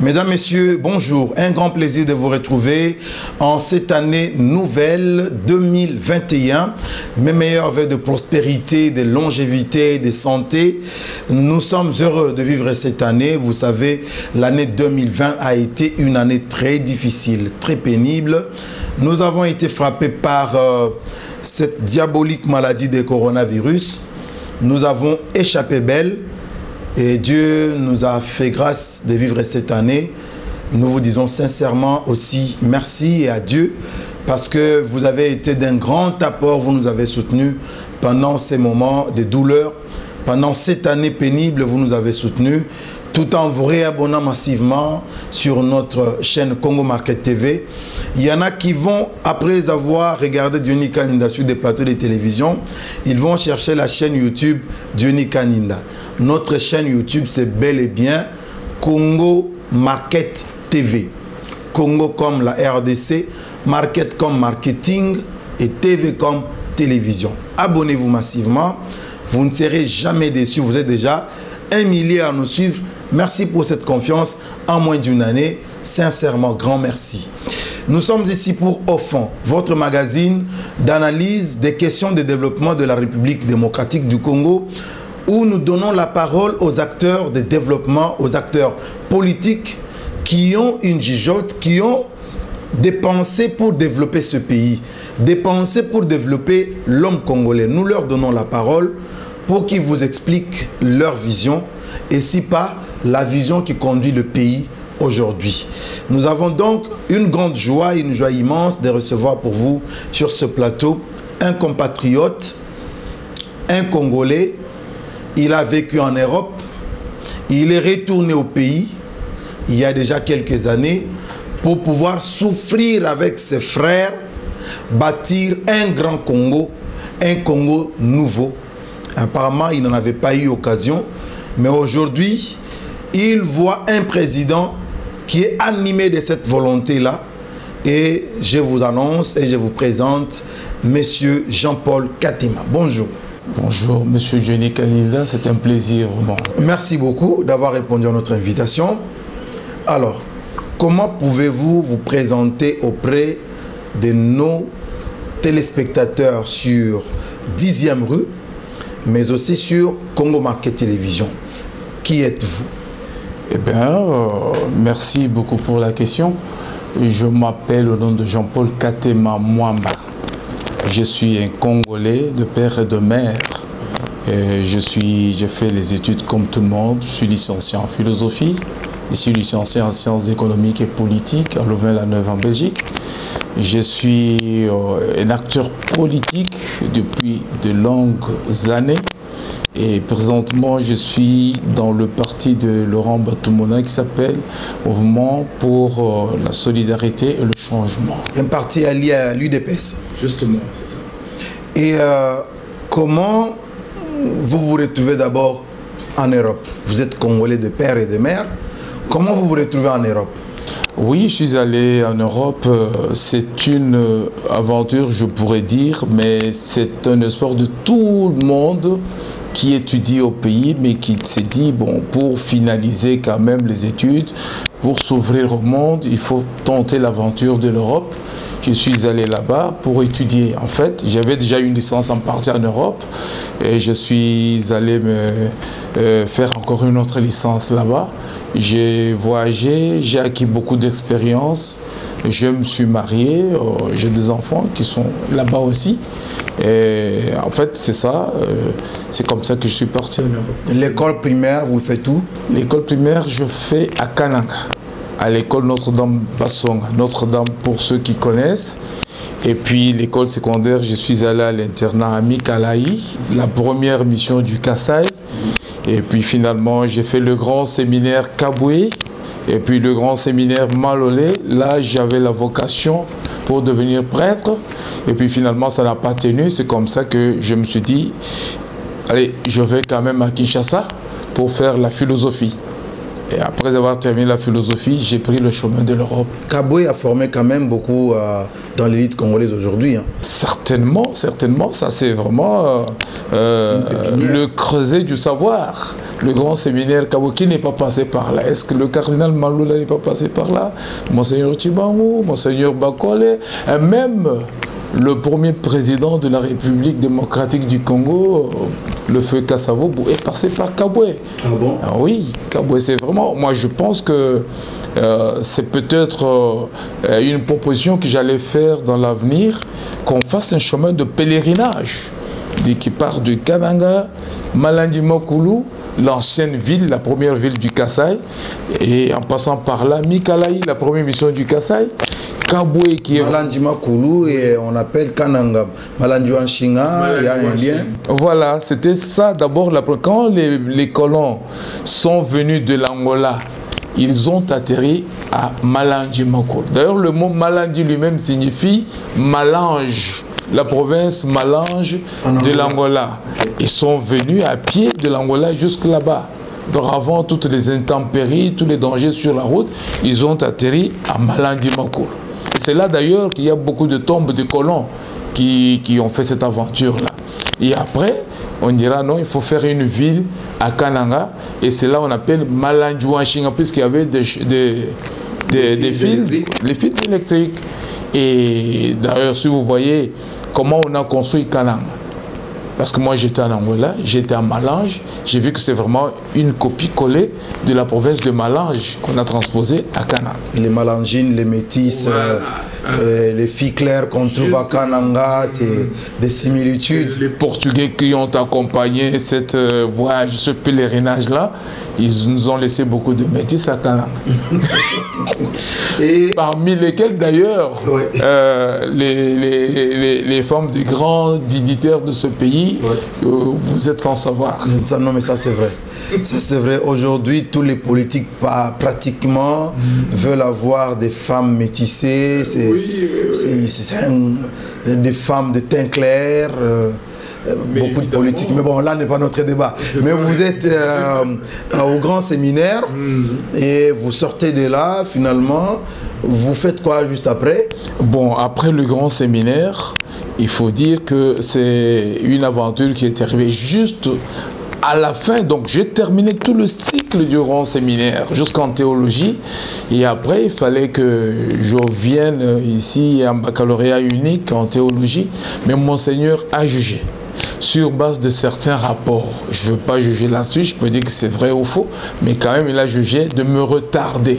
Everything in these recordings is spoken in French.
Mesdames, Messieurs, bonjour. Un grand plaisir de vous retrouver en cette année nouvelle 2021. Mes meilleurs vœux de prospérité, de longévité, de santé. Nous sommes heureux de vivre cette année. Vous savez, l'année 2020 a été une année très difficile, très pénible. Nous avons été frappés par cette diabolique maladie de coronavirus. Nous avons échappé belle. Et Dieu nous a fait grâce de vivre cette année. Nous vous disons sincèrement aussi merci à Dieu parce que vous avez été d'un grand apport, vous nous avez soutenus pendant ces moments de douleur. Pendant cette année pénible, vous nous avez soutenus tout en vous réabonnant massivement sur notre chaîne Congo Market TV. Il y en a qui vont, après avoir regardé Diony Kaninda sur des plateaux de télévision, ils vont chercher la chaîne YouTube Diony Kaninda. Notre chaîne YouTube, c'est bel et bien Congo Market TV. Congo comme la RDC, Market comme marketing et TV comme télévision. Abonnez-vous massivement. Vous ne serez jamais déçus. Vous êtes déjà 1 millier à nous suivre. Merci pour cette confiance en moins d'une année. Sincèrement, grand merci. Nous sommes ici pour Au fond, votre magazine d'analyse des questions de développement de la République démocratique du Congo, où nous donnons la parole aux acteurs de développement, aux acteurs politiques qui ont une gigote, qui ont des pensées pour développer ce pays, des pensées pour développer l'homme congolais. Nous leur donnons la parole pour qu'ils vous expliquent leur vision et si pas la vision qui conduit le pays aujourd'hui. Nous avons donc une grande joie, une joie immense de recevoir pour vous sur ce plateau un compatriote, un Congolais. Il a vécu en Europe, il est retourné au pays il y a déjà quelques années pour pouvoir souffrir avec ses frères, bâtir un grand Congo, un Congo nouveau. Apparemment, il n'en avait pas eu occasion, mais aujourd'hui, il voit un président qui est animé de cette volonté-là et je vous annonce et je vous présente Monsieur Jean-Paul Katema. Bonjour. Bonjour, Monsieur Diony Kaninda, c'est un plaisir vraiment. Merci beaucoup d'avoir répondu à notre invitation. Alors, comment pouvez-vous vous présenter auprès de nos téléspectateurs sur 10e rue, mais aussi sur Congo Market Télévision? Qui êtes-vous? Eh bien, merci beaucoup pour la question. Je m'appelle au nom de Jean-Paul Katema Mwamba. Je suis un Congolais de père et de mère. J'ai fait les études comme tout le monde. Je suis licencié en philosophie. Je suis licencié en sciences économiques et politiques à Louvain-la-Neuve en Belgique. Je suis un acteur politique depuis de longues années. Et présentement, je suis dans le parti de Laurent Batoumona qui s'appelle Mouvement pour la solidarité et le changement. Un parti allié à l'UDPS. Justement, c'est ça. Et comment vous vous retrouvez d'abord en Europe? Vous êtes Congolais de père et de mère. Comment vous vous retrouvez en Europe? Oui, je suis allé en Europe. C'est une aventure, je pourrais dire, mais c'est un espoir de tout le monde qui étudie au pays, mais qui s'est dit, bon, pour finaliser quand même les études, pour s'ouvrir au monde, il faut tenter l'aventure de l'Europe. Je suis allé là-bas pour étudier. En fait, j'avais déjà une licence en partie en Europe et je suis allé me faire encore une autre licence là-bas. J'ai voyagé, j'ai acquis beaucoup d'expérience. Je me suis marié, j'ai des enfants qui sont là-bas aussi. Et en fait, c'est ça. C'est comme ça que je suis parti en Europe. L'école primaire, vous le faites où? L'école primaire, je fais à Kananga, à l'école Notre-Dame Bassonga. Notre-Dame pour ceux qui connaissent. Et puis l'école secondaire, je suis allé à l'internat à Mikalaï, la première mission du Kassai. Et puis finalement, j'ai fait le grand séminaire Kaboué. Et puis le grand séminaire Malolé. Là, j'avais la vocation pour devenir prêtre. Et puis finalement, ça n'a pas tenu. C'est comme ça que je me suis dit, allez, je vais quand même à Kinshasa pour faire la philosophie. Et après avoir terminé la philosophie, j'ai pris le chemin de l'Europe. Kaboué a formé quand même beaucoup dans l'élite congolaise aujourd'hui. Hein. Certainement, certainement. Ça, c'est vraiment le creuset du savoir. Le grand séminaire Kaboué qui n'est pas passé par là. Est-ce que le cardinal Maloula n'est pas passé par là? Monseigneur Tshibangou, Monseigneur Bakole, et même le premier président de la République démocratique du Congo, le feu Kassavo, est passé par Kaboué. Ah bon? Ah oui, Kaboué, c'est vraiment... Moi, je pense que c'est peut-être une proposition que j'allais faire dans l'avenir, qu'on fasse un chemin de pèlerinage qui part de Kananga, Malandi Mokulu, l'ancienne ville, la première ville du Kasaï, et en passant par là, Mikalaï, la première mission du Kasaï, Kaboué qui est... Malandi Mokulu et on appelle Kananga. Malandi Wanshinga, il y a un lien. Voilà, c'était ça d'abord. Quand les colons sont venus de l'Angola, ils ont atterri à Malandi Mokulu. D'ailleurs, le mot Malandi lui-même signifie Malange. La province Malange de l'Angola. Ils sont venus à pied de l'Angola jusque là-bas. Donc avant toutes les intempéries, tous les dangers sur la route, ils ont atterri à Malandi Mokulu. C'est là d'ailleurs qu'il y a beaucoup de tombes de colons qui ont fait cette aventure-là. Et après, on dira non, il faut faire une ville à Kananga. Et c'est là qu'on appelle Malandi Wanshinga, puisqu'il y avait des fils, les fils électriques. Et d'ailleurs, si vous voyez comment on a construit Kananga, parce que moi j'étais en Angola, j'étais à Malange, j'ai vu que c'est vraiment une copie-collée de la province de Malange qu'on a transposée à Kananga. Les Malangines, les métis, les filles claires qu'on trouve à Kananga, c'est des similitudes. Les Portugais qui ont accompagné cette voyage, ce pèlerinage-là, ils nous ont laissé beaucoup de métis à Kananga. Et parmi lesquels d'ailleurs, ouais, les femmes des grands dignitaires de ce pays, ouais, vous êtes sans savoir. Ça, non mais ça c'est vrai. Ça c'est vrai. Aujourd'hui, tous les politiques pratiquement veulent avoir des femmes métissées. C'est des femmes de teint clair. Beaucoup de politique, mais bon, là n'est pas notre débat. Mais vous êtes au grand séminaire et vous sortez de là, finalement, vous faites quoi juste après? Bon, après le grand séminaire, il faut dire que c'est une aventure qui est arrivée juste à la fin. Donc j'ai terminé tout le cycle du grand séminaire jusqu'en théologie, et après il fallait que je vienne ici en baccalauréat unique en théologie, mais Monseigneur a jugé sur base de certains rapports. Je ne veux pas juger là-dessus, je peux dire que c'est vrai ou faux, mais quand même il a jugé de me retarder.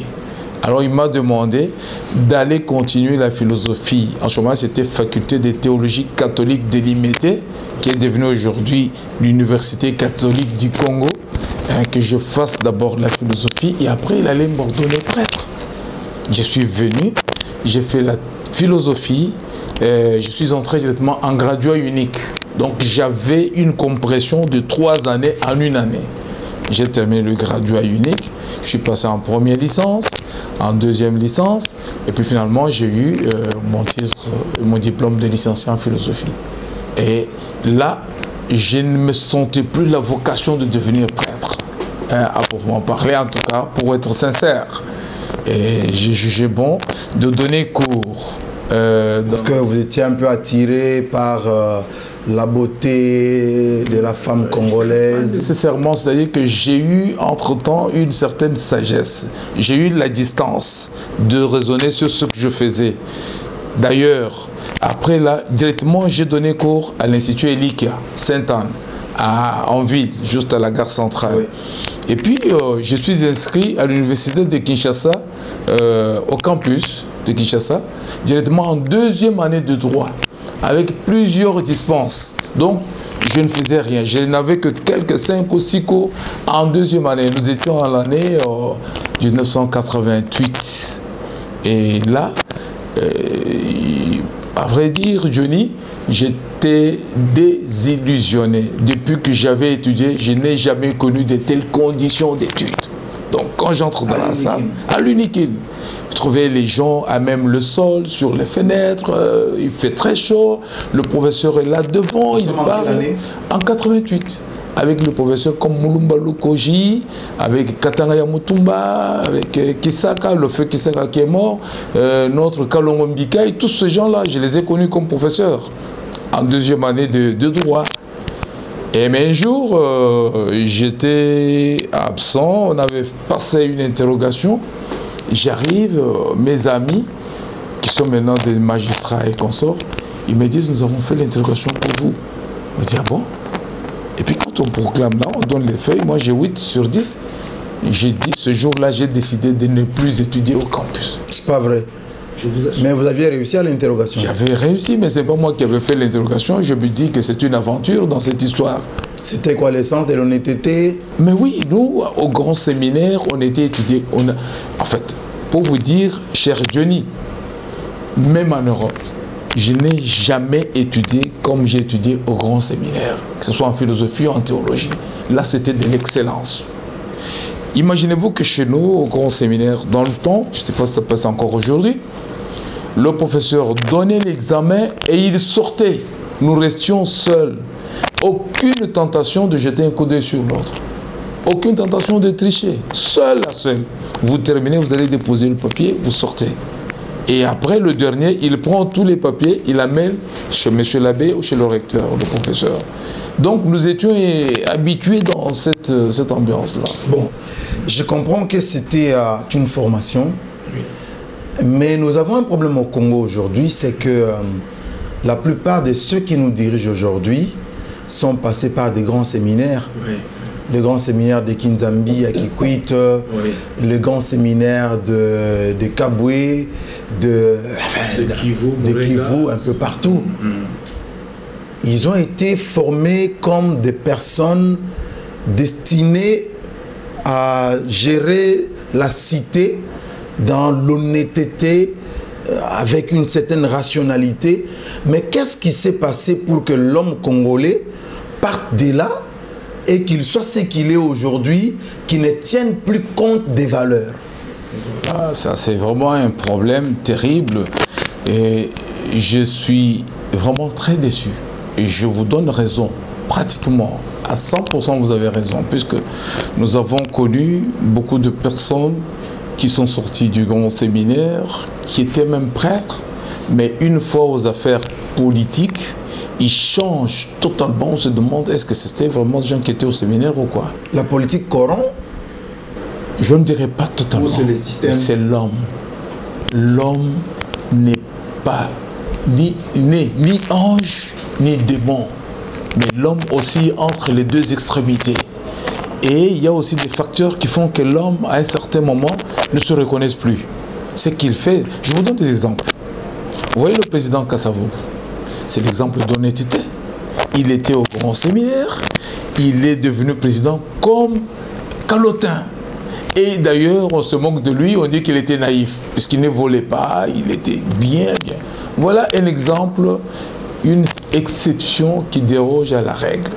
Alors il m'a demandé d'aller continuer la philosophie. En ce moment, c'était faculté de théologie catholique délimitée, qui est devenue aujourd'hui l'Université catholique du Congo, que je fasse d'abord la philosophie et après il allait m'ordonner prêtre. Je suis venu, j'ai fait la philosophie, je suis entré directement en graduat unique. Donc j'avais une compression de 3 années en 1 année. J'ai terminé le graduat unique, je suis passé en première licence, en deuxième licence, et puis finalement j'ai eu mon diplôme de licencié en philosophie. Et là, je ne me sentais plus la vocation de devenir prêtre, à proprement parler en tout cas, pour être sincère. Et j'ai jugé bon de donner cours. Est-ce que vous étiez un peu attiré par la beauté de la femme congolaise? Nécessairement, c'est-à-dire que j'ai eu entre-temps une certaine sagesse. J'ai eu la distance de raisonner sur ce que je faisais. D'ailleurs, après là, directement, j'ai donné cours à l'Institut Elikia, Sainte-Anne, en ville, juste à la gare centrale. Oui. Et puis, je suis inscrit à l'université de Kinshasa, au campus de Kinshasa, directement en 2e année de droit, avec plusieurs dispenses. Donc, je ne faisais rien. Je n'avais que quelques 5 ou 6 cours en 2e année. Nous étions en l'année 1988. Et là, à vrai dire, Johnny, j'étais désillusionné. Depuis que j'avais étudié, je n'ai jamais connu de telles conditions d'études. Donc, quand j'entre dans la salle, à l'Unikin, je trouvais les gens à même le sol, sur les fenêtres, il fait très chaud, le professeur est là devant, il parle. En 88. avec le professeur comme Mulumba Lukoji, avec Katanga Yamutumba, avec Kisaka, le feu Kisaka qui est mort, notre Kalongo Mbika, et tous ces gens-là, je les ai connus comme professeurs en deuxième année de droit. Et mais un jour, j'étais absent, on avait passé une interrogation, j'arrive, mes amis, qui sont maintenant des magistrats et consorts, ils me disent, nous avons fait l'interrogation pour vous. Je me dis, ah bon? Et puis quand on proclame là, on donne les feuilles, moi j'ai 8 sur 10. J'ai dit, ce jour-là, j'ai décidé de ne plus étudier au campus. C'est pas vrai. Mais vous aviez réussi à l'interrogation? J'avais réussi, mais ce n'est pas moi qui avais fait l'interrogation. Je me dis que c'est une aventure dans cette histoire. C'était quoi l'essence de l'honnêteté? Mais oui, nous, au grand séminaire, on était étudiés. En fait, pour vous dire, cher Johnny, même en Europe, je n'ai jamais étudié comme j'ai étudié au grand séminaire, que ce soit en philosophie ou en théologie. Là, c'était de l'excellence. Imaginez-vous que chez nous, au grand séminaire, dans le temps, je ne sais pas si ça passe encore aujourd'hui, le professeur donnait l'examen et il sortait. Nous restions seuls. Aucune tentation de jeter un coup d'œil sur l'autre. Aucune tentation de tricher. Seul à seul. Vous terminez, vous allez déposer le papier, vous sortez. Et après, le dernier, il prend tous les papiers, il amène chez monsieur l'abbé ou chez le recteur, le professeur. Donc, nous étions habitués dans cette ambiance-là. Bon, je comprends que c'était une formation, mais nous avons un problème au Congo aujourd'hui, c'est que la plupart de ceux qui nous dirigent aujourd'hui sont passés par des grands séminaires. Oui. Le grand séminaire de Kinzambi à Kikwit, le grand séminaire de Kabwe, de Kivu, un peu partout. Ils ont été formés comme des personnes destinées à gérer la cité dans l'honnêteté, avec une certaine rationalité. Mais qu'est-ce qui s'est passé pour que l'homme congolais parte de là et qu'il soit ce qu'il est aujourd'hui, qui ne tienne plus compte des valeurs? Ah, ça, c'est vraiment un problème terrible. Et je suis vraiment très déçu. Et je vous donne raison, pratiquement. À 100%, vous avez raison, puisque nous avons connu beaucoup de personnes qui sont sorties du grand séminaire, qui étaient même prêtres, mais une fois aux affaires politiques, ils changent totalement. On se demande, est-ce que c'était vraiment des gens qui étaient au séminaire ou quoi? La politique corrompt? Je ne dirais pas totalement. C'est le système? C'est l'homme. L'homme n'est pas ni ange, ni démon. Mais l'homme aussi entre les deux extrémités. Et il y a aussi des facteurs qui font que l'homme, à un certain moment, ne se reconnaisse plus. Ce qu'il fait, je vous donne des exemples. Vous voyez le président Kassavou, c'est l'exemple d'honnêteté. Il était au grand séminaire, il est devenu président comme Calotin. Et d'ailleurs, on se moque de lui, on dit qu'il était naïf, puisqu'il ne volait pas, il était bien. Voilà un exemple, une exception qui déroge à la règle.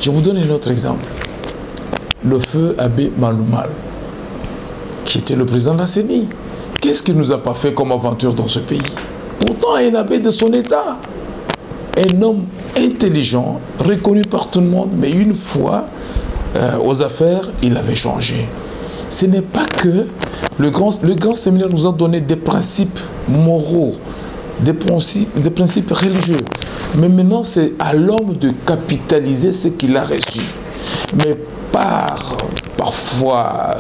Je vous donne un autre exemple. Le feu Abbé Maloumal, qui était le président de la CENI. Qu'est-ce qu'il nous a pas fait comme aventure dans ce pays? Pourtant, un abbé de son état, un homme intelligent, reconnu par tout le monde, mais une fois aux affaires, il avait changé. Ce n'est pas que le grand séminaire nous a donné des principes moraux, des principes religieux. Mais maintenant, c'est à l'homme de capitaliser ce qu'il a reçu. Mais parfois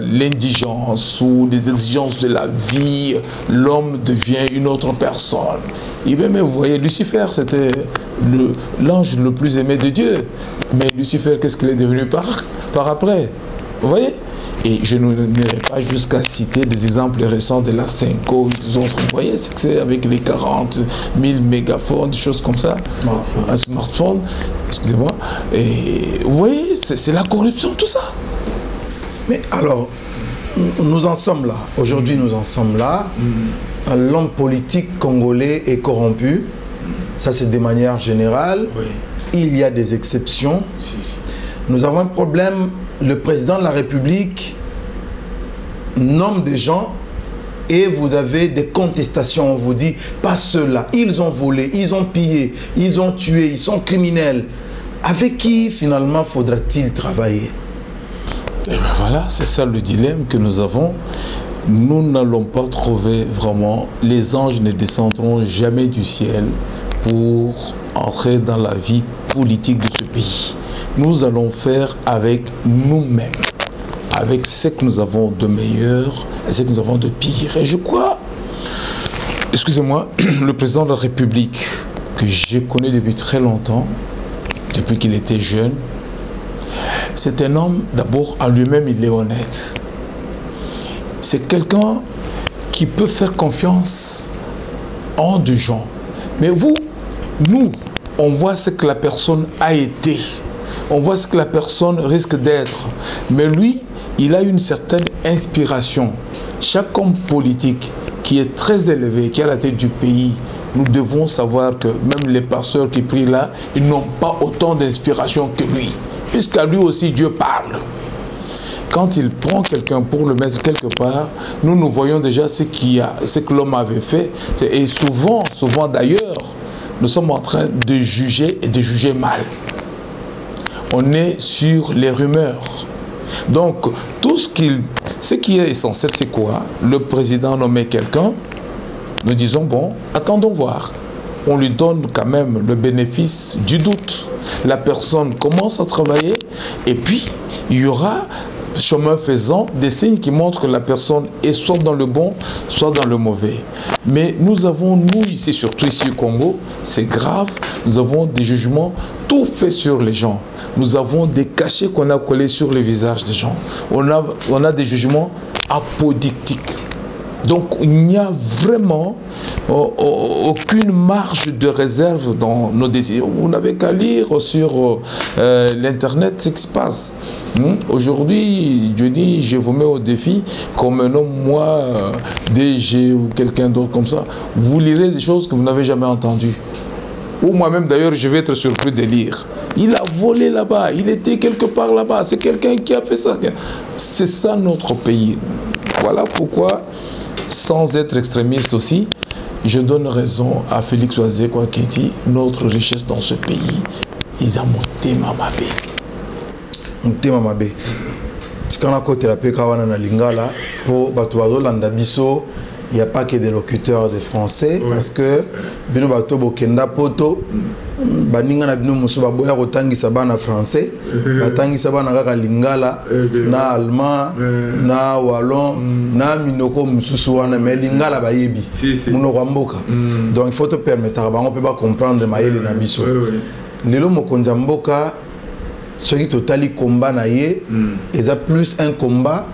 l'indigence ou les exigences de la vie, l'homme devient une autre personne. Et même, vous voyez, Lucifer, c'était l'ange le plus aimé de Dieu. Mais Lucifer, qu'est-ce qu'il est devenu par après? Vous voyez? Et je n'irai pas jusqu'à citer des exemples récents de la Cinco et des autres. Vous voyez, c'est que c'est avec les 40 000 mégaphones, des choses comme ça. Un smartphone, excusez-moi. Et vous voyez, c'est la corruption, tout ça. Mais alors, nous en sommes là. Aujourd'hui, nous en sommes là. L'homme politique congolais est corrompu. Ça, c'est de manière générale. Oui. Il y a des exceptions. Nous avons un problème. Le président de la République nomme des gens et vous avez des contestations. On vous dit, pas ceux-là, ils ont volé, ils ont pillé, ils ont tué, ils sont criminels. avec qui finalement faudra-t-il travailler? Et ben voilà, c'est ça le dilemme que nous avons. Nous n'allons pas trouver vraiment, les anges ne descendront jamais du ciel pour entrer dans la vie politique de ce pays. Nous allons faire avec nous-mêmes, avec ce que nous avons de meilleur et ce que nous avons de pire. Et je crois, excusez-moi, le président de la République, que j'ai connu depuis très longtemps, depuis qu'il était jeune, c'est un homme, d'abord, en lui-même, il est honnête. C'est quelqu'un qui peut faire confiance en deux gens. Mais vous, nous, on voit ce que la personne a été. On voit ce que la personne risque d'être. Mais lui, il a une certaine inspiration. Chaque homme politique qui est très élevé, qui est à la tête du pays, nous devons savoir que même les pasteurs qui prient là, ils n'ont pas autant d'inspiration que lui. Puisqu'à lui aussi, Dieu parle. Quand il prend quelqu'un pour le mettre quelque part, nous voyons déjà ce que l'homme avait fait. Et souvent d'ailleurs, nous sommes en train de juger et de juger mal. On est sur les rumeurs. Donc, ce qui est essentiel, c'est quoi? Le président nommait quelqu'un, nous disons, bon, attendons voir. On lui donne quand même le bénéfice du doute. La personne commence à travailler et puis il y aura, chemin faisant, des signes qui montrent que la personne est soit dans le bon, soit dans le mauvais. Mais nous avons, nous ici, surtout ici au Congo, c'est grave, nous avons des jugements tout faits sur les gens. Nous avons des cachets qu'on a collés sur les visages des gens. On a des jugements apodictiques. Donc il n'y a vraiment aucune marge de réserve dans nos décisions. Vous n'avez qu'à lire sur l'internet ce qui se passe. Aujourd'hui, je dis, je vous mets au défi, comme un homme, moi, DG ou quelqu'un d'autre comme ça, vous lirez des choses que vous n'avez jamais entendues. Ou moi-même d'ailleurs, je vais être surpris de lire. Il a volé là-bas, il était quelque part là-bas, c'est quelqu'un qui a fait ça. C'est ça notre pays. Voilà pourquoi, sans être extrémiste aussi, je donne raison à Félix Ouazé-Kouakéti, notre richesse dans ce pays, ils ont monté Mamabé. Monté Mamabé. Si on a côté la Pekawana na Lingala, pour Batuado Landabiso, il n'y a pas que des locuteurs de français, parce que Bino Bato Bokenda Poto, baninga na bino musuba boya kotangisa bana français, batangisa bana kaka Lingala, na allemand, na wallon, na minoko mususu wana mais Lingala bayebi. Munoko mboka. Donc il faut te permettre on peut pas comprendre maïle na biso. Lelo mokonza mboka ce qui totali combat na ye, ils a plus un combat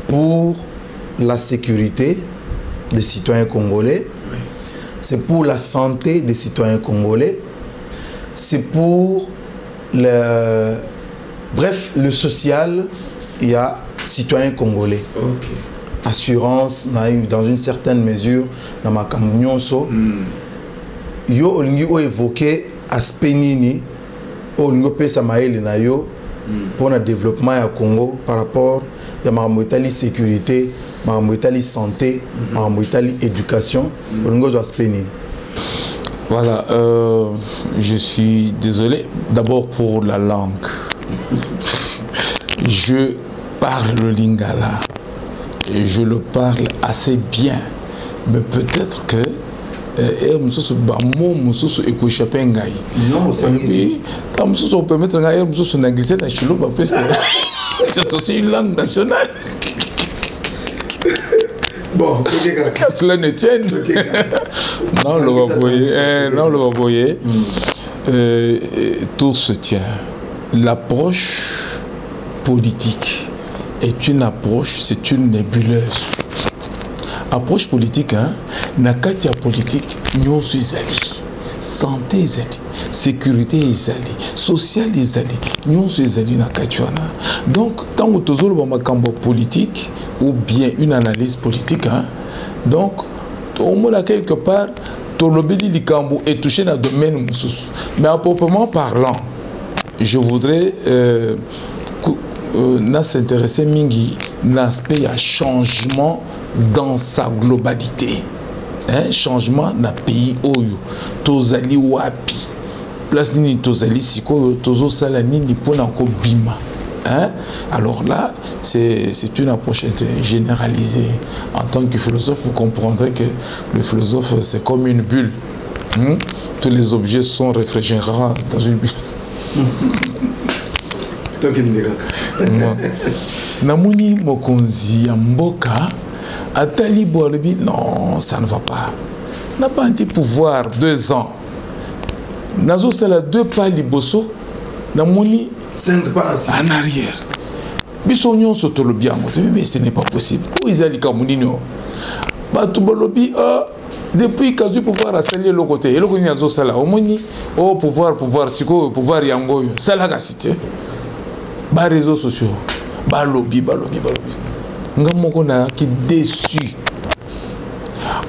pour la sécurité des citoyens congolais. C'est pour la santé des citoyens congolais. C'est pour le social, il y a citoyens congolais. Assurance, dans une certaine mesure, dans ma camionso. Yo on évoqué aspect nini, on peut s'amailler na yo pour le développement du Congo par rapport à ma sécurité, ma santé, ma éducation, on doit aspect nini. Voilà, je suis désolé. D'abord pour la langue. Je parle le lingala. Et je le parle assez bien. Mais peut-être que on peut mettre c'est aussi une langue nationale. Bon, cela ne tienne. Non, le va voyer. Tout se tient. L'approche politique est une approche, c'est une nébuleuse. Approche politique, hein, nakatia politique, nous sommes alliés. Santé is alliés, sécurité is alliés, social is alliés, nous sommes alliés nakatuana. Donc, tant que tu as un politique ou bien une analyse politique, hein, donc, au moins quelque part, Tolobeli Likambo est touché dans le domaine moussous. Mais à proprement parlant, je voudrais s'intéresser mingi l'aspect à changement dans sa globalité. Un changement dans le pays Oyo, Tozali Wapi. place nini tozali siko tozo sala nini pona ko bima. Hein? Alors là, c'est une approche généralisée. En tant que philosophe, vous comprendrez que le philosophe, c'est comme une bulle. Tous les objets sont réfrigérants dans une bulle. Namuni mokonzi ya mboka atali bolebi, non, ça ne va pas. N'a pas un petit pouvoir 2 ans. Nazo c'est la 2 pas liboso. Namuni 5 pas en arrière. Bisognon soto le bien, mais ce n'est pas possible. Où ils allaient comme Nino? Batu bolobi depuis qu'azu pouvoir à salir le côté. Et le côté nazo sala. Au moni, oh pouvoir siko pouvoir yangoyo. Sala ga cité. Ba réseaux sociaux. Ba lobby. Ngamoko na qui déçu.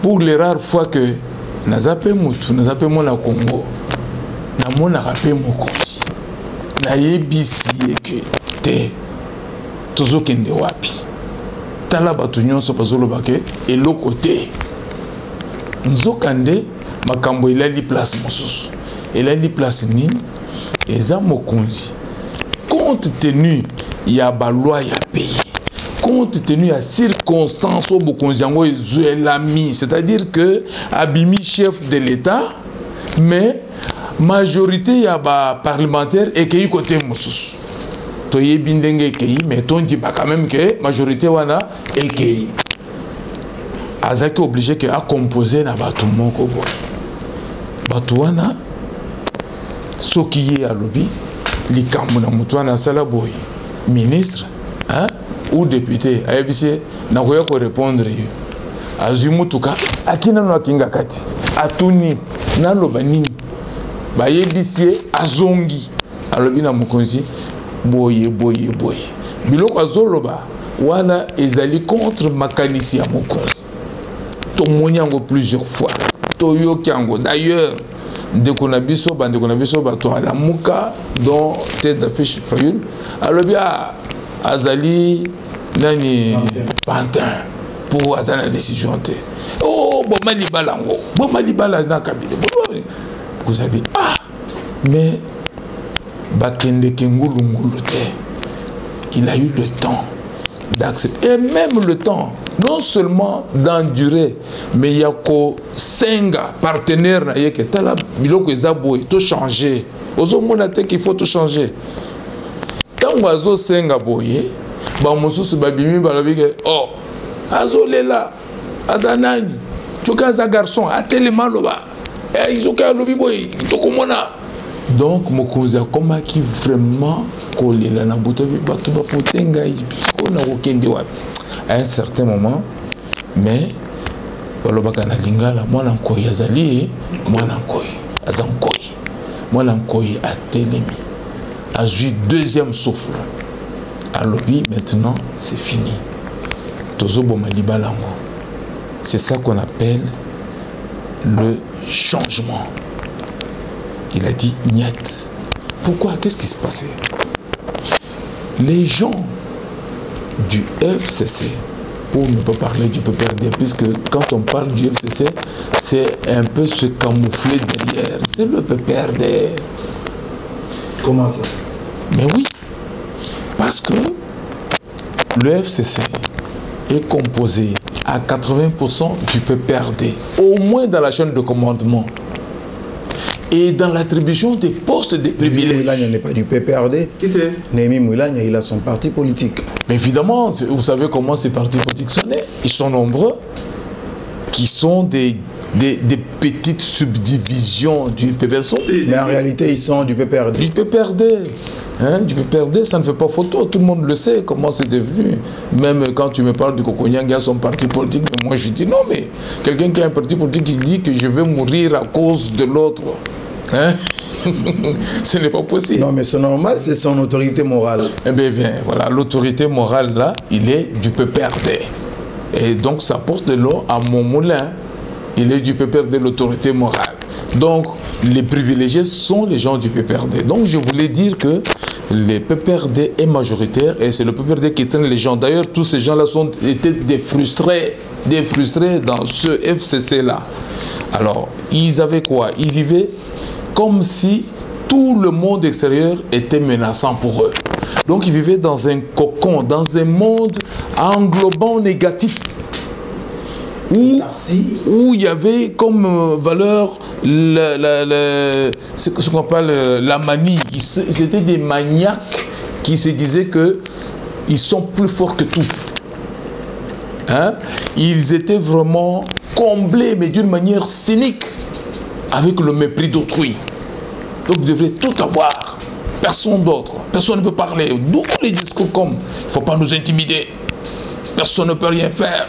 Pour les rares fois que nazape mutu, nazape mona Congo. Na mona rapé mokonzi. Na yebisi eke te tozo kende wapi tala batu nyonso bazolo bake eloko te nzokande makambo elali place mosusu elali place ni eza mokonzi compte tenu ya baloi ya pays compte tenu ya circonstance au bokonzi yango ezoelami, c'est-à-dire que abimi chef de l'État mais majorité ya ba parlementaire et qui côté mosusu to yebi ndenge ki mais ton dit pas quand même que majorité wana et qui azaki obligé que a composer na batu moko boy batu wana soki ye alobi likambo na mutu wana sala boy ministre hein ou député ayebise na koya ko répondre azumutuka akina no akinga kati atuni na loba nini bayebisie azongi alobi na mokonzi boye biloko azoloba wana ezali contre makanisi ya mokonzi tomoni yango plusieurs fois toyoki yango d'ailleurs ndeko na biso bato alamuka dans tête d'affiche Fayulu alobi azali nani pantin pour azana décision te oh boma libala na kabile vous avez mais bakende kengulu te il a eu le temps d'accepter et même le temps non seulement d'endurer mais il y a ko senga partenaire na yeke tala biloko ezaboy to changer ozomona te qu'il faut tout changer tango azo senga boye ba mosusu babimi balobi ke oh azolela azanani choka garçon atelema loba ils ont qu'à lobi boy tokomona donc mokonzi akomaki vraiment kolela na buto bato bafotenga na kokende wapi à un certain moment mais balobaka na lingala mwana nkoyi azali mwana nkoyi azankoyi mwana nkoyi atelemi azui deuxième souffle alobi maintenant c'est fini tozoboma libalango c'est ça qu'on appelle le changement. Il a dit niet. Pourquoi? Qu'est-ce qui se passait? Les gens du FCC, pour ne pas parler du PPRD, puisque quand on parle du FCC, c'est un peu se camoufler derrière. C'est le PPRD. Comment ça? Mais oui, parce que le FCC est composé à 80% du PPRD, au moins dans la chaîne de commandement. Et dans l'attribution des postes de privilèges. Moulania n'est pas du PPRD. Qui c'est? Némi Moulania, il a son parti politique. Mais évidemment, vous savez comment ces partis politiques sont nés. Ils sont nombreux, qui sont des petites subdivisions du PPRD. Mais en réalité, ils sont du PPRD. Du PPRD. Hein, du PPRD, ça ne fait pas photo. Tout le monde le sait comment c'est devenu. Même quand tu me parles de Kokonyang, il a son parti politique. Mais moi, je dis non, mais quelqu'un qui a un parti politique qui dit que je vais mourir à cause de l'autre. Hein? Ce n'est pas possible. Non, mais c'est normal, c'est son autorité morale. Eh bien, voilà, l'autorité morale, là, il est du PPRD. Et donc, ça porte de l'eau à mon moulin. Il est du PPRD, l'autorité morale. Donc, les privilégiés sont les gens du PPRD. Donc, je voulais dire que le PPRD est majoritaire et c'est le PPRD qui traîne les gens. D'ailleurs, tous ces gens-là étaient des frustrés dans ce FCC-là. Alors, ils avaient quoi? Ils vivaient comme si tout le monde extérieur était menaçant pour eux. Donc ils vivaient dans un cocon, dans un monde englobant négatif. Où il y avait comme valeur ce qu'on appelle la manie. Ils étaient des maniaques qui se disaient qu'ils sont plus forts que tout. Hein? Ils étaient vraiment comblés, mais d'une manière cynique, avec le mépris d'autrui. Donc ils devraient tout avoir. Personne d'autre. Personne ne peut parler. D'où les discours comme il ne faut pas nous intimider. Personne ne peut rien faire.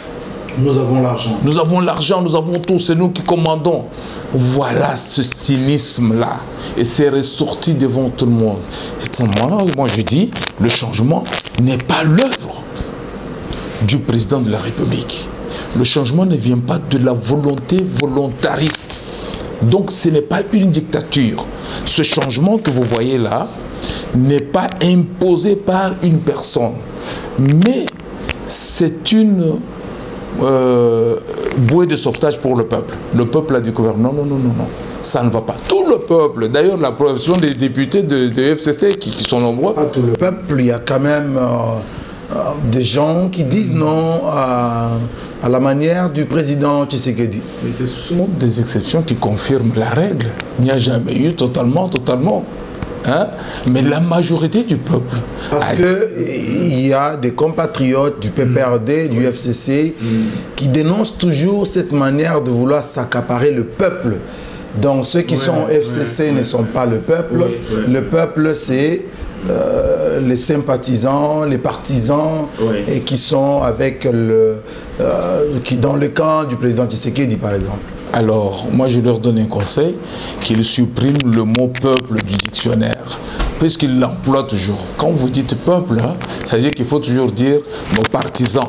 Nous avons l'argent. Nous avons l'argent, nous avons tout, c'est nous qui commandons. Voilà ce cynisme-là. Et c'est ressorti devant tout le monde. Et à ce moment-là, moi je dis, le changement n'est pas l'œuvre du président de la République. Le changement ne vient pas de la volonté volontariste. Donc ce n'est pas une dictature. Ce changement que vous voyez là n'est pas imposé par une personne. Mais c'est une bouée de sauvetage pour le peuple. Le peuple a découvert non, ça ne va pas. Tout le peuple, d'ailleurs la proportion des députés de FCC qui sont nombreux. Pas tout le peuple, il y a quand même des gens qui disent non à la manière du président Tshisekedi. Mais ce sont des exceptions qui confirment la règle. Il n'y a jamais eu totalement. Hein? Mais la majorité du peuple. Parce qu'il y a des compatriotes du PPRD, du FCC, qui dénoncent toujours cette manière de vouloir s'accaparer le peuple. Donc ceux qui sont FCC ne sont pas le peuple. Le peuple, c'est les sympathisants, les partisans, et qui sont avec dans le camp du président Tshisekedi, par exemple. Alors, moi je leur donne un conseil, qu'ils suppriment le mot peuple du dictionnaire, puisqu'ils l'emploient toujours. Quand vous dites peuple, hein, ça veut dire qu'il faut toujours dire nos partisans.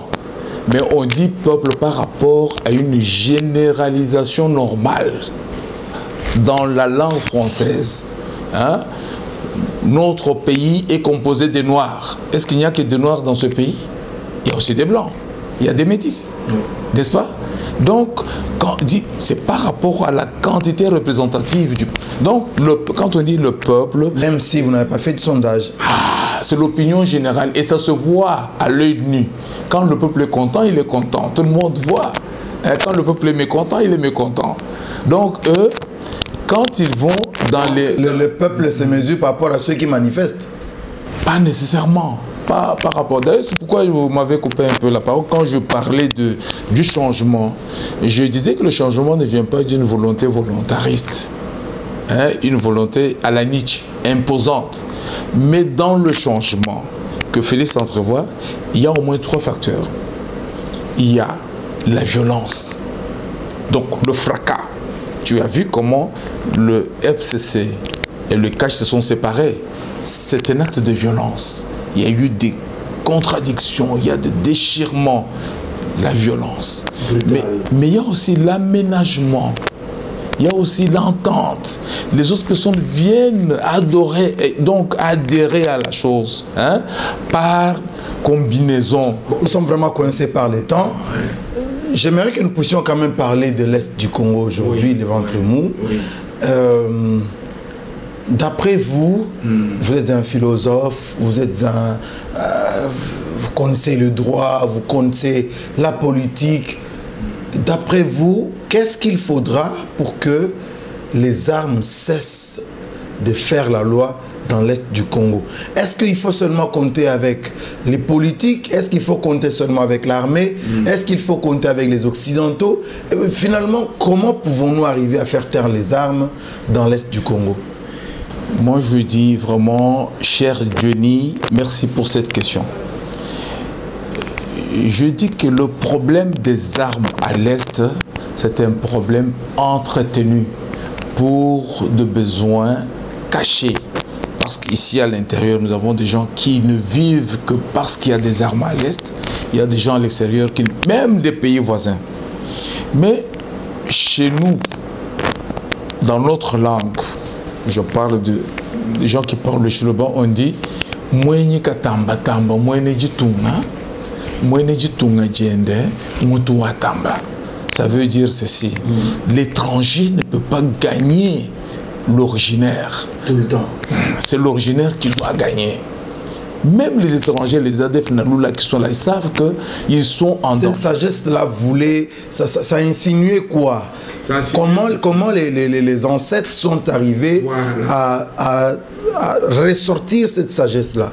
Mais on dit peuple par rapport à une généralisation normale dans la langue française. Hein? Notre pays est composé des Noirs. Est-ce qu'il n'y a que des Noirs dans ce pays? Il y a aussi des Blancs, il y a des Métis, n'est-ce pas? Donc, c'est par rapport à la quantité représentative du... Donc, quand on dit le peuple... Même si vous n'avez pas fait de sondage. C'est l'opinion générale. Et ça se voit à l'œil nu. Quand le peuple est content, il est content. Tout le monde voit. Quand le peuple est mécontent, il est mécontent. Donc, eux, quand ils vont dans les... Le peuple se mesure par rapport à ceux qui manifestent? Pas nécessairement. Pas par rapport. D'ailleurs, c'est pourquoi vous m'avez coupé un peu la parole. Quand je parlais du changement, je disais que le changement ne vient pas d'une volonté volontariste. Hein, une volonté à la Nietzsche, imposante. Mais dans le changement que Félix entrevoit, il y a au moins 3 facteurs. Il y a la violence. Donc, le fracas. Tu as vu comment le FCC et le CACH se sont séparés. C'est un acte de violence. Il y a eu des contradictions, il y a des déchirements, la violence. Mais il y a aussi l'aménagement, il y a aussi l'entente. Les autres personnes viennent adorer, et donc adhérer à la chose, hein, par combinaison. Nous sommes vraiment coincés par les temps. J'aimerais que nous puissions quand même parler de l'Est du Congo aujourd'hui, les ventres mous. D'après vous, vous êtes un philosophe, vous connaissez le droit, vous connaissez la politique. D'après vous, qu'est-ce qu'il faudra pour que les armes cessent de faire la loi dans l'Est du Congo? Est-ce qu'il faut seulement compter avec les politiques? Est-ce qu'il faut compter seulement avec l'armée? Est-ce qu'il faut compter avec les Occidentaux? Finalement, comment pouvons-nous arriver à faire taire les armes dans l'Est du Congo? Moi, je dis vraiment, cher Johnny, merci pour cette question. Je dis que le problème des armes à l'Est, c'est un problème entretenu pour des besoins cachés. Parce qu'ici, à l'intérieur, nous avons des gens qui ne vivent que parce qu'il y a des armes à l'Est. Il y a des gens à l'extérieur, même des pays voisins. Mais chez nous, dans notre langue, je parle des gens qui parlent le Chiloba, on dit Mwenye katamba tamba, mwenye jitunga jende, mutu watamba. Ça veut dire ceci. L'étranger ne peut pas gagner l'originaire. Tout le temps. C'est l'originaire qui doit gagner. Même les étrangers, les ADF Naloula qui sont là, ils savent qu'ils sont en danger. Cette sagesse-là voulait, ça insinuait quoi? Comment les ancêtres sont arrivés à ressortir cette sagesse-là?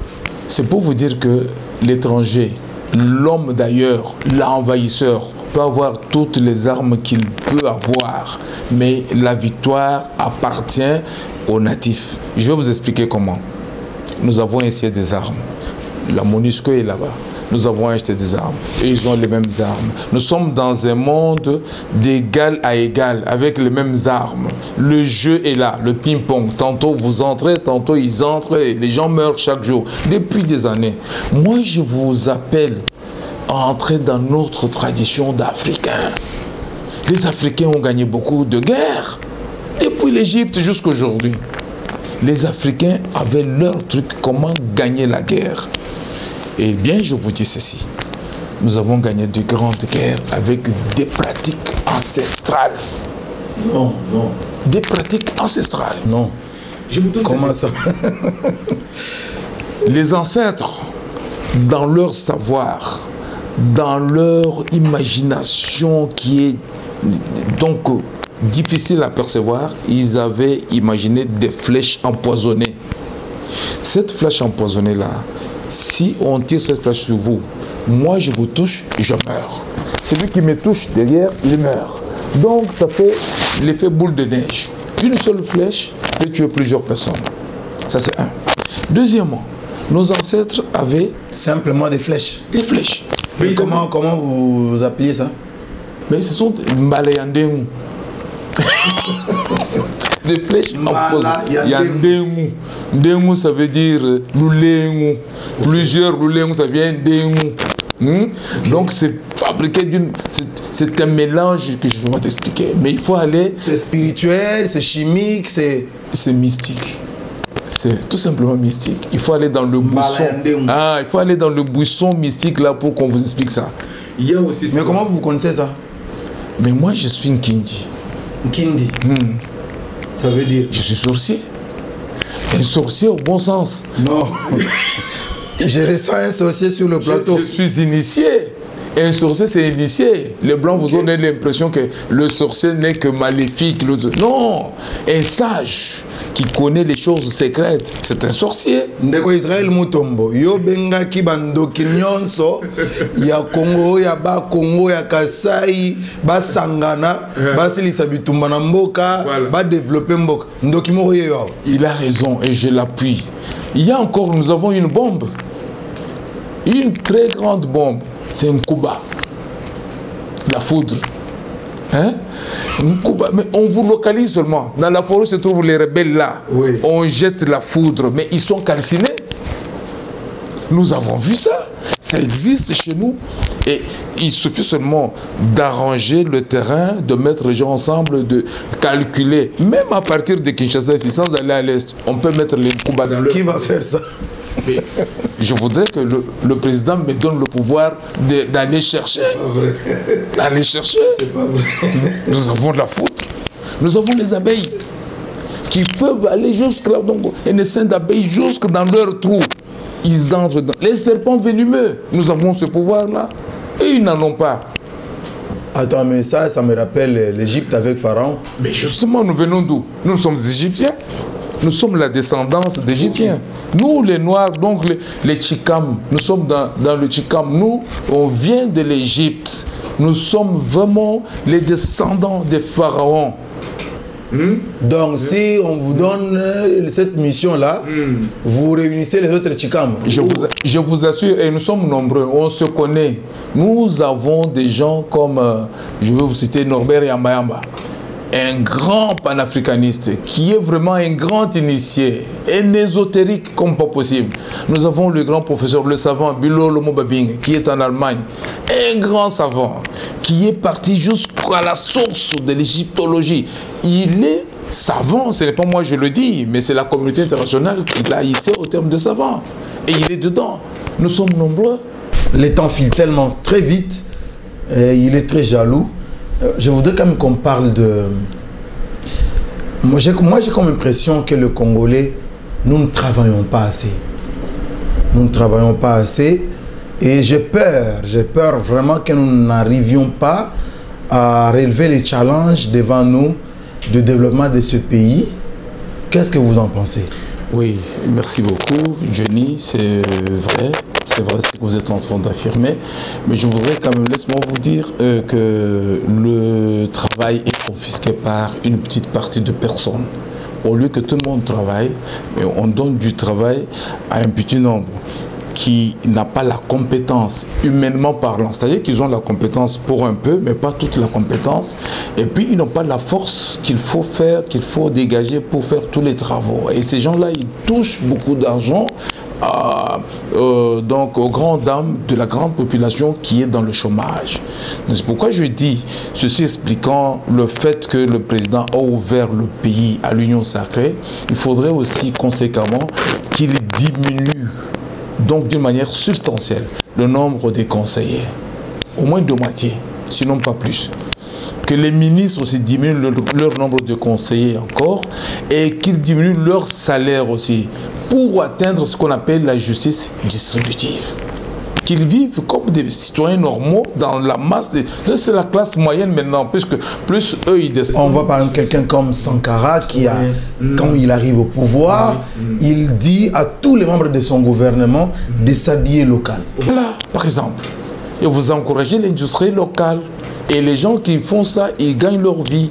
C'est pour vous dire que l'étranger, l'homme d'ailleurs, l'envahisseur, peut avoir toutes les armes qu'il peut avoir, mais la victoire appartient aux natifs. Je vais vous expliquer comment. Nous avons essayé des armes. La MONUSCO est là-bas. Nous avons acheté des armes. Et ils ont les mêmes armes. Nous sommes dans un monde d'égal à égal, avec les mêmes armes. Le jeu est là, le ping-pong. Tantôt vous entrez, tantôt ils entrent, et les gens meurent chaque jour. Depuis des années. Moi, je vous appelle à entrer dans notre tradition d'Africains. Les Africains ont gagné beaucoup de guerres. Depuis l'Égypte jusqu'à aujourd'hui. Les Africains avaient leur truc, comment gagner la guerre. Eh bien, je vous dis ceci. Nous avons gagné de grandes guerres avec des pratiques ancestrales. Non, non. Des pratiques ancestrales. Non. Je vous donne comment ça? Les ancêtres, dans leur savoir, dans leur imagination qui est donc difficile à percevoir, ils avaient imaginé des flèches empoisonnées. Cette flèche empoisonnée-là, si on tire cette flèche sur vous, moi je vous touche, je meurs. Celui qui me touche derrière, il meurt. Donc ça fait l'effet boule de neige. Une seule flèche peut tuer plusieurs personnes. Ça c'est un. Deuxièmement, nos ancêtres avaient... Simplement des flèches. Des flèches. Mais comment vous appelez ça? Mais ce sont des malayandénous. Des flèches empoisonnées. Dengu, ça veut dire loulengu. Plusieurs loulengu, ça vient dengu. Donc c'est fabriqué d'une... C'est un mélange que je ne peux pas t'expliquer. Mais il faut aller... C'est spirituel, c'est chimique, c'est... C'est mystique. C'est tout simplement mystique. Il faut aller dans le buisson. Ah, il faut aller dans le buisson mystique là pour qu'on vous explique ça. Il y a aussi... Mais comment vous connaissez ça? Mais moi, je suis une Kindi. Kindi. Ça veut dire? Je suis sorcier. Un sorcier au bon sens. Non. Je reçois un sorcier sur le plateau. Je suis initié. Un sorcier, c'est initié. Les Blancs vous ont donné l'impression que le sorcier n'est que maléfique. Non. Un sage qui connaît les choses secrètes, c'est un sorcier. Ndeko Israël Mutombo, yo benga ki bandoki nyonso, ya Congo, ya ba Congo, ya Kasai, ba Sangana, ba silisa bitumba na mboka, ba développer mboka. Ndoki moko yo. Il a raison et je l'appuie. Il y a encore, nous avons une bombe. Une très grande bombe. C'est un Kuba. La foudre. Hein? Kuba. Mais on vous localise seulement. Dans la forêt se trouvent les rebelles là. Oui. On jette la foudre, mais ils sont calcinés. Nous avons vu ça. Ça existe chez nous. Et il suffit seulement d'arranger le terrain, de mettre les gens ensemble, de calculer. Même à partir de Kinshasa, ici, sans aller à l'Est, on peut mettre les Kuba dans le... Qui va faire ça? Je voudrais que le président me donne le pouvoir d'aller chercher. D'aller chercher. C'est pas vrai. Nous avons de la foudre. Nous avons les abeilles qui peuvent aller jusque là, donc un essaim d'abeilles jusque dans leur trou. Ils entrent dans les serpents venimeux. Nous avons ce pouvoir-là. Et ils n'en ont pas. Attends, mais ça me rappelle l'Égypte avec Pharaon. Mais justement, nous venons d'où? Nous sommes des Égyptiens. Nous sommes la descendance d'Égyptiens. Nous, les Noirs, donc les Tchikam, nous sommes dans le Tchikam. Nous, on vient de l'Égypte. Nous sommes vraiment les descendants des pharaons. Donc, si on vous donne cette mission-là, vous réunissez les autres Tchikam. Je vous assure, et nous sommes nombreux, on se connaît. Nous avons des gens comme, je vais vous citer Norbert Yamba, un grand panafricaniste qui est vraiment un grand initié, un ésotérique comme pas possible. Nous avons le grand professeur, le savant Bilo Lomobabing, qui est en Allemagne, un grand savant qui est parti jusqu'à la source de l'égyptologie. Il est savant, ce n'est pas moi je le dis, mais c'est la communauté internationale qui l'a hissé au terme de savant. Et il est dedans. Nous sommes nombreux. Les temps filent tellement très vite, et il est très jaloux. Je voudrais quand même qu'on parle Moi, j'ai comme impression que le Congolais, nous ne travaillons pas assez. Nous ne travaillons pas assez. Et j'ai peur vraiment que nous n'arrivions pas à relever les challenges devant nous de développement de ce pays. Qu'est-ce que vous en pensez? Oui, merci beaucoup, Johnny, c'est vrai ce que vous êtes en train d'affirmer, mais je voudrais quand même, laisse-moi vous dire que le travail est confisqué par une petite partie de personnes. Au lieu que tout le monde travaille, mais on donne du travail à un petit nombre qui n'a pas la compétence humainement parlant. C'est-à-dire qu'ils ont la compétence pour un peu, mais pas toute la compétence. Et puis, ils n'ont pas la force qu'il faut faire, qu'il faut dégager pour faire tous les travaux. Et ces gens-là, ils touchent beaucoup d'argent donc aux grandes dames de la grande population qui est dans le chômage. C'est pourquoi je dis, ceci expliquant le fait que le président a ouvert le pays à l'union sacrée, il faudrait aussi conséquemment qu'il diminue donc d'une manière substantielle le nombre des conseillers, au moins de moitié, sinon pas plus. Que les ministres aussi diminuent leur nombre de conseillers encore et qu'ils diminuent leur salaire aussi pour atteindre ce qu'on appelle la justice distributive. Qu'ils vivent comme des citoyens normaux dans la masse. C'est la classe moyenne maintenant, puisque plus eux ils descendent. On voit par exemple quelqu'un comme Sankara qui a, quand il arrive au pouvoir, il dit à tous les membres de son gouvernement de s'habiller local. Voilà, par exemple. Et vous encouragez l'industrie locale. Et les gens qui font ça, ils gagnent leur vie.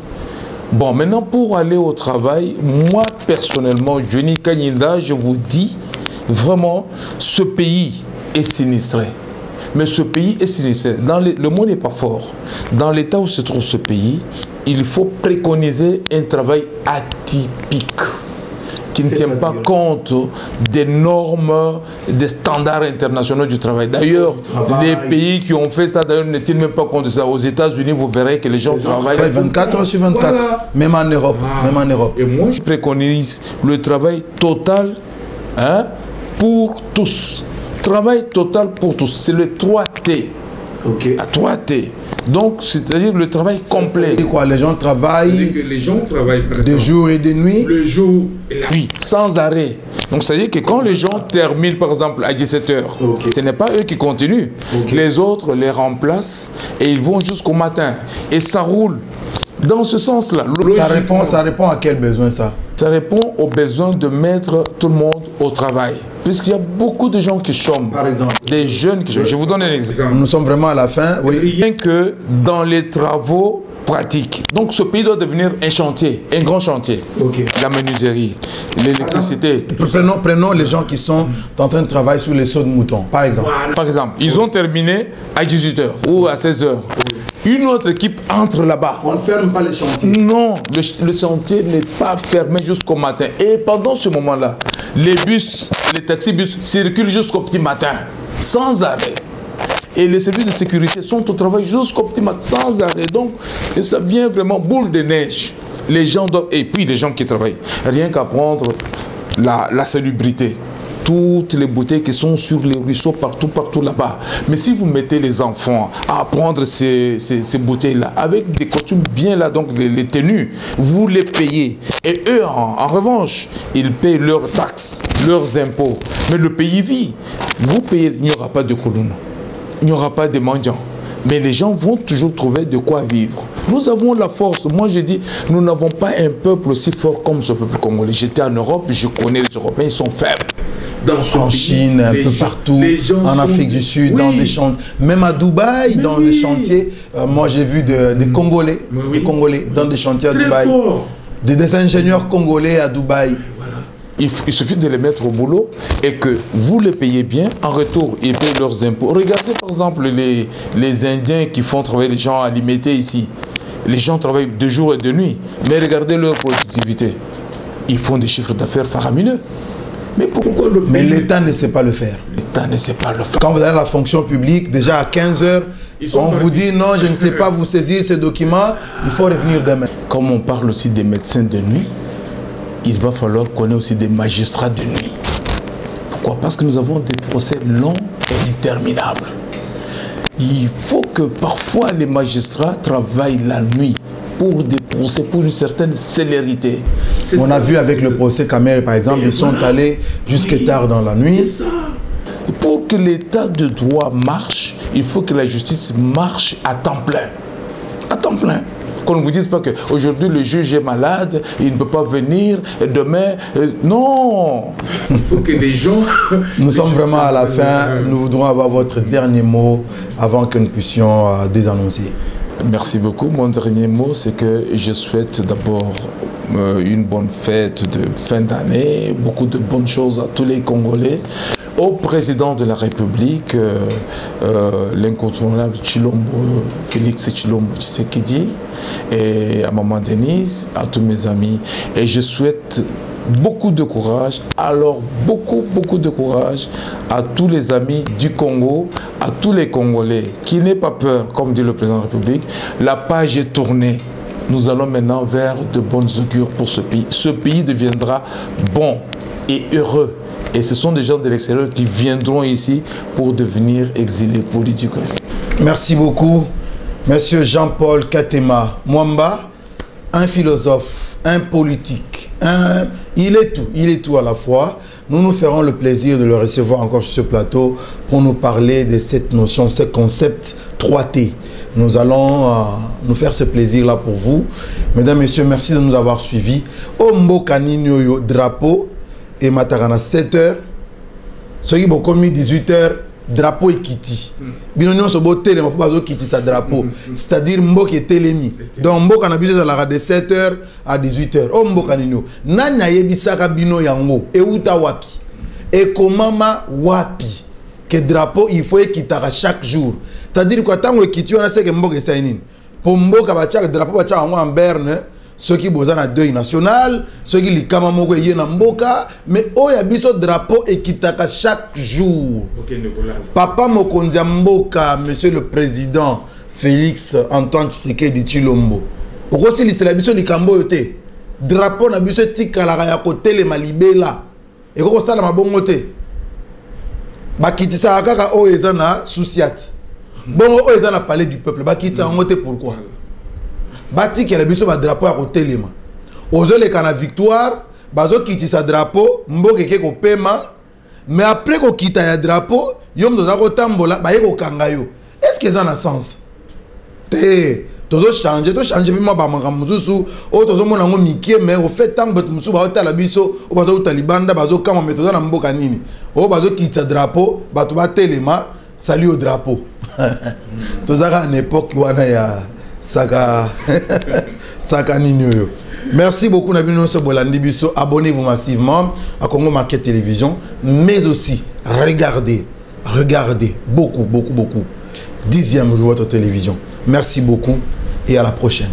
Bon, maintenant, pour aller au travail, moi, personnellement, Johnny Kanyinda, je vous dis, vraiment, ce pays est sinistré. Mais ce pays est sinistré. Le mot n'est pas fort. Dans l'état où se trouve ce pays, il faut préconiser un travail atypique qui ne tient pas compte des normes, des standards internationaux du travail. D'ailleurs, les pays qui ont fait ça, d'ailleurs, ne tiennent même pas compte de ça. Aux États-Unis, vous verrez que les gens travaillent 24 heures sur 24, voilà. Même en Europe. Même en Europe. Et moi, je préconise le travail total pour tous. Travail total pour tous. C'est le 3T. À 3T. Donc, c'est-à-dire le travail complet. C'est quoi? Les gens travaillent, les gens travaillent de jour et de nuit? Le jour et la nuit, sans arrêt. Donc, c'est-à-dire que quand les gens terminent, par exemple, à 17h, ce n'est pas eux qui continuent. Les autres les remplacent et ils vont jusqu'au matin. Et ça roule. Dans ce sens-là. Ça répond à quel besoin, ça? Ça répond au besoin de mettre tout le monde au travail. Puisqu'il y a beaucoup de gens qui chôment. Par exemple. Des jeunes qui chôment. Je vous donne un exemple. Nous sommes vraiment à la fin. Oui. Rien que dans les travaux pratiques. Donc ce pays doit devenir un chantier, un grand chantier. La menuiserie, l'électricité. Prenons les gens qui sont en train de travailler sur les sauts de moutons, par exemple. Voilà. Par exemple, ils ont terminé à 18h ou à 16h. Une autre équipe entre là-bas. On ne ferme pas les chantiers. Non, le chantier n'est pas fermé jusqu'au matin. Et pendant ce moment-là, les bus, les taxis-bus circulent jusqu'au petit matin, sans arrêt. Et les services de sécurité sont au travail jusqu'au petit matin, sans arrêt. Donc, ça vient vraiment boule de neige. Les gens doivent... Et puis, les gens qui travaillent, rien qu'à prendre la salubrité. Toutes les bouteilles qui sont sur les ruisseaux, partout là-bas. Mais si vous mettez les enfants à prendre ces bouteilles-là, avec des costumes bien là, donc les tenues, vous les payez. Et eux, en revanche, ils payent leurs taxes, leurs impôts. Mais le pays vit. Vous payez, il n'y aura pas de colonnes, il n'y aura pas de mendiants. Mais les gens vont toujours trouver de quoi vivre. Nous avons la force. Moi, je dis, nous n'avons pas un peuple aussi fort comme ce peuple congolais. J'étais en Europe, je connais les Européens, ils sont faibles. En Chine, un peu partout, en Afrique du Sud, dans des chantiers, même à Dubaï, dans des chantiers. Moi, j'ai vu des Congolais, dans des chantiers à Dubaï. Des ingénieurs congolais à Dubaï. Il suffit de les mettre au boulot et que vous les payez bien. En retour, ils payent leurs impôts. Regardez par exemple les Indiens qui font travailler les gens à Limité ici. Les gens travaillent de jour et de nuit. Mais regardez leur productivité. Ils font des chiffres d'affaires faramineux. Mais pourquoi le pays... Mais l'État ne sait pas le faire. L'État ne sait pas le faire. Quand vous allez à la fonction publique, déjà à 15 h, on vous dit non, je ne sais pas vous saisir ces documents, il faut revenir demain. Comme on parle aussi des médecins de nuit, il va falloir qu'on ait aussi des magistrats de nuit. Pourquoi? Parce que nous avons des procès longs et interminables. Il faut que parfois les magistrats travaillent la nuit pour pour des procès, pour une certaine célérité. On a vu avec le procès Kamer, par exemple, ils sont allés jusque tard dans la nuit. C'est ça. Pour que l'état de droit marche, il faut que la justice marche à temps plein. À temps plein. Qu'on ne vous dise pas qu'aujourd'hui le juge est malade, il ne peut pas venir, et demain... non. Il faut que les gens... Nous sommes vraiment à la fin. Nous voudrons avoir votre dernier mot avant que nous puissions désannoncer. Merci beaucoup. Mon dernier mot, c'est que je souhaite d'abord une bonne fête de fin d'année, beaucoup de bonnes choses à tous les Congolais. Au président de la République, l'incontournable Tshilombo, Félix Tshilombo Tshisekedi, et à Maman Denise, à tous mes amis. Et je souhaite beaucoup de courage, alors beaucoup de courage à tous les amis du Congo, à tous les Congolais, qui n'aient pas peur, comme dit le président de la République. La page est tournée. Nous allons maintenant vers de bonnes augures pour ce pays. Ce pays deviendra bon et heureux. Et ce sont des gens de l'extérieur qui viendront ici pour devenir exilés politiques. Merci beaucoup, Monsieur Jean-Paul Katema Mwamba, un philosophe, un politique, il est tout à la fois. Nous ferons le plaisir de le recevoir encore sur ce plateau pour nous parler de cette notion, ce concept 3T. Nous allons nous faire ce plaisir-là pour vous. Mesdames, Messieurs, merci de nous avoir suivis. Ombo Kaninyo drapeau. Et matarana 7h, ceux qui ont commis 18h, drapeau et kiti. Binonion se botte les mapas kiti sa drapeau. C'est-à-dire mbok et telemi. Donc mbok a abusé de 7h à 18h. Oh mbok anino. Nana yebisaka bino yango. Et uta wapi. Et comment wapi. Que drapeau il faut ekitara chaque jour. C'est-à-dire que tant que kiti on a sait que mbok est sainin. Pour mbok abachak drapeau bacha en berne. Ceux qui ont un deuil national, ceux qui ont un mboka, mais oh, il y a biso drapeau et qui taka chaque jour. Papa Mokondia Mboka, monsieur le président Félix Antoine Tshisekedi Tshilombo. Pourquoi c'est la biso likambo yote? Drapeau na biso tika la ya côté les malibela. Et comment ça la mabongote? Bakitisa kaka o ezana souciat. Bon o ezana palais du peuple. Bakitisa ngote pourquoi? Bati qui a le drapeau à côté les mains. Aux les cana victoire, bazo quitte sa drapeau, mboke keko pema, mais après qu'on quitte ya drapeau, yom doza ko tambola, ba yeko kangayo. Est-ce que ça a sens? Te, tozo changer pima ba manga mususu, o tozo mona ngo mikie mais au fait tant que musu ba ota la biso, o bazo talibanda bazo kama metoza na mboka nini. O bazo quitte sa drapeau, ba to ba telema, salut au drapeau. Toza à l'époque wana ya Saka Ninyo. Merci beaucoup abonnez-vous massivement à Congo Market Télévision, mais aussi regardez beaucoup 10e de votre télévision. Merci beaucoup et à la prochaine.